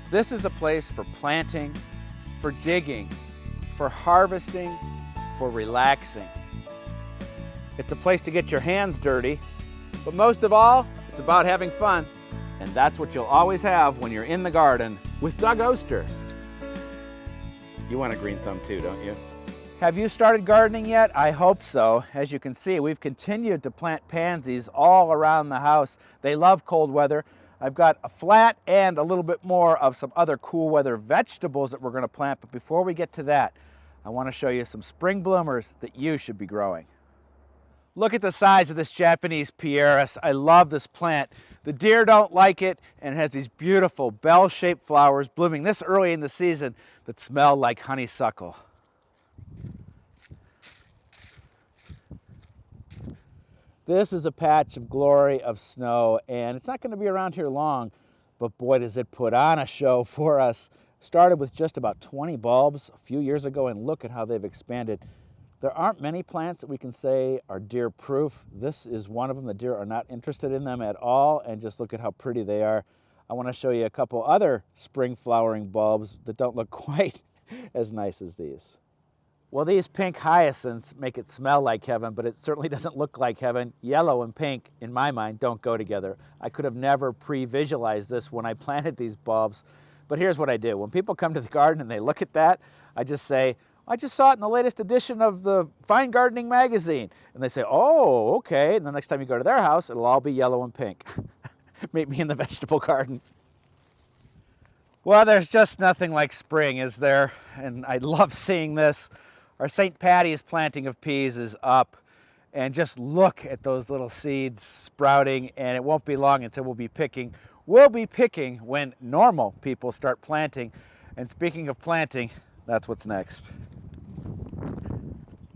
This is a place for planting, for digging, for harvesting, for relaxing. It's a place to get your hands dirty, but most of all, it's about having fun. And that's what you'll always have when you're in the garden with Doug Oster. You want a green thumb too, don't you? Have you started gardening yet? I hope so. As you can see, we've continued to plant pansies all around the house. They love cold weather. I've got a flat and a little bit more of some other cool weather vegetables that we're going to plant. But before we get to that, I want to show you some spring bloomers that you should be growing. Look at the size of this Japanese Pieris. I love this plant. The deer don't like it, and it has these beautiful bell-shaped flowers blooming this early in the season that smell like honeysuckle. This is a patch of glory of snow, and it's not going to be around here long, but boy, does it put on a show for us. Started with just about 20 bulbs a few years ago, and look at how they've expanded. There aren't many plants that we can say are deer-proof. This is one of them. The deer are not interested in them at all, and just look at how pretty they are. I want to show you a couple other spring flowering bulbs that don't look quite as nice as these. Well, these pink hyacinths make it smell like heaven, but it certainly doesn't look like heaven. Yellow and pink, in my mind, don't go together. I could have never pre-visualized this when I planted these bulbs, but here's what I do. When people come to the garden and they look at that, I just say, I just saw it in the latest edition of the Fine Gardening magazine. And they say, oh, okay. And the next time you go to their house, it'll all be yellow and pink. Meet me in the vegetable garden. Well, there's just nothing like spring, is there? And I love seeing this. Our St. Patty's planting of peas is up. And just look at those little seeds sprouting, and it won't be long until we'll be picking. We'll be picking when normal people start planting. And speaking of planting, that's what's next.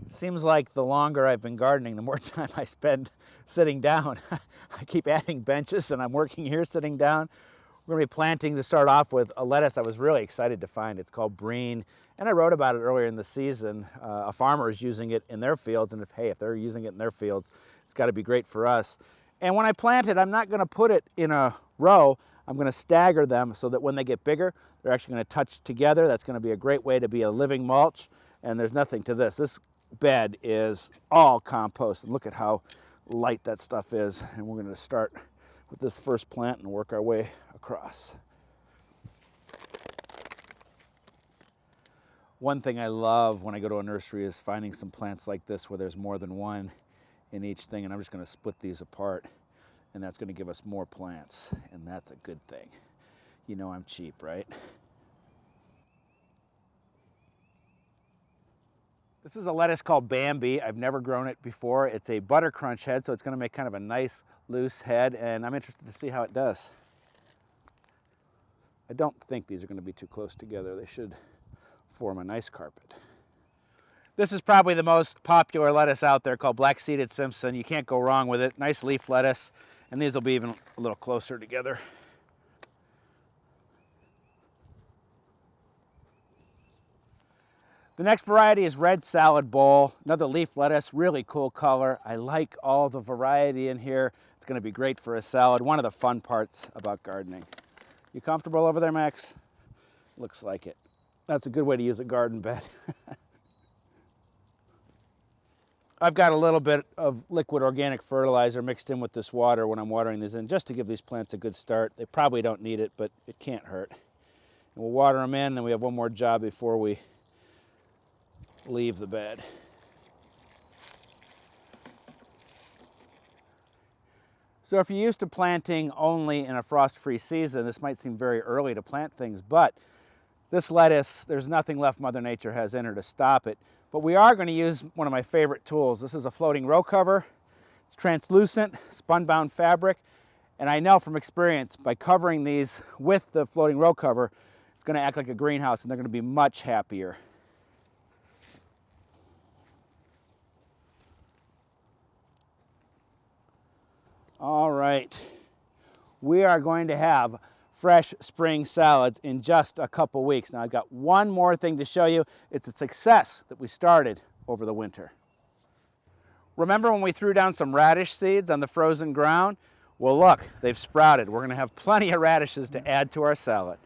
Seems like the longer I've been gardening, the more time I spend sitting down. I keep adding benches, and I'm working here sitting down. We're going to be planting, to start off with, a lettuce I was really excited to find. It's called Breen, and I wrote about it earlier in the season. A farmer is using it in their fields, and if they're using it in their fields, it's got to be great for us. And when I plant it, I'm not going to put it in a row. I'm going to stagger them so that when they get bigger, they're actually going to touch together. That's going to be a great way to be a living mulch, and there's nothing to this. This bed is all compost, and look at how light that stuff is. And we're going to start with this first plant and work our way across. One thing I love when I go to a nursery is finding some plants like this where there's more than one in each thing, and I'm just going to split these apart, and that's going to give us more plants, and that's a good thing. You know I'm cheap, right? This is a lettuce called Bambi. I've never grown it before. It's a butter crunch head, so it's going to make kind of a nice loose head, and I'm interested to see how it does. I don't think these are going to be too close together. They should form a nice carpet. This is probably the most popular lettuce out there, called black-seeded Simpson. You can't go wrong with it. Nice leaf lettuce, and these will be even a little closer together. The next variety is red salad bowl, another leaf lettuce, really cool color. I like all the variety in here. It's going to be great for a salad. One of the fun parts about gardening. You comfortable over there, Max? Looks like it. That's a good way to use a garden bed. I've got a little bit of liquid organic fertilizer mixed in with this water when I'm watering these in, just to give these plants a good start. They probably don't need it, but it can't hurt. And we'll water them in, and we have one more job before we leave the bed. So if you're used to planting only in a frost-free season, this might seem very early to plant things, but this lettuce, there's nothing left Mother Nature has in her to stop it. But we are going to use one of my favorite tools. This is a floating row cover. It's translucent, spun-bound fabric, and I know from experience, by covering these with the floating row cover, it's going to act like a greenhouse, and they're going to be much happier. All right, we are going to have fresh spring salads in just a couple weeks. Now I've got one more thing to show you. It's a success that we started over the winter. Remember when we threw down some radish seeds on the frozen ground? Well, look, they've sprouted. We're going to have plenty of radishes to add to our salad.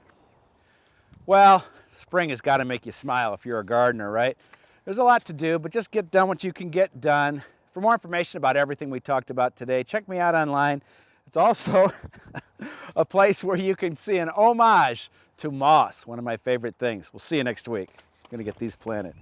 Well, spring has got to make you smile if you're a gardener, right? There's a lot to do, but just get done what you can get done. For more information about everything we talked about today, check me out online. It's also a place where you can see an homage to moss, one of my favorite things. We'll see you next week. I'm going to get these planted.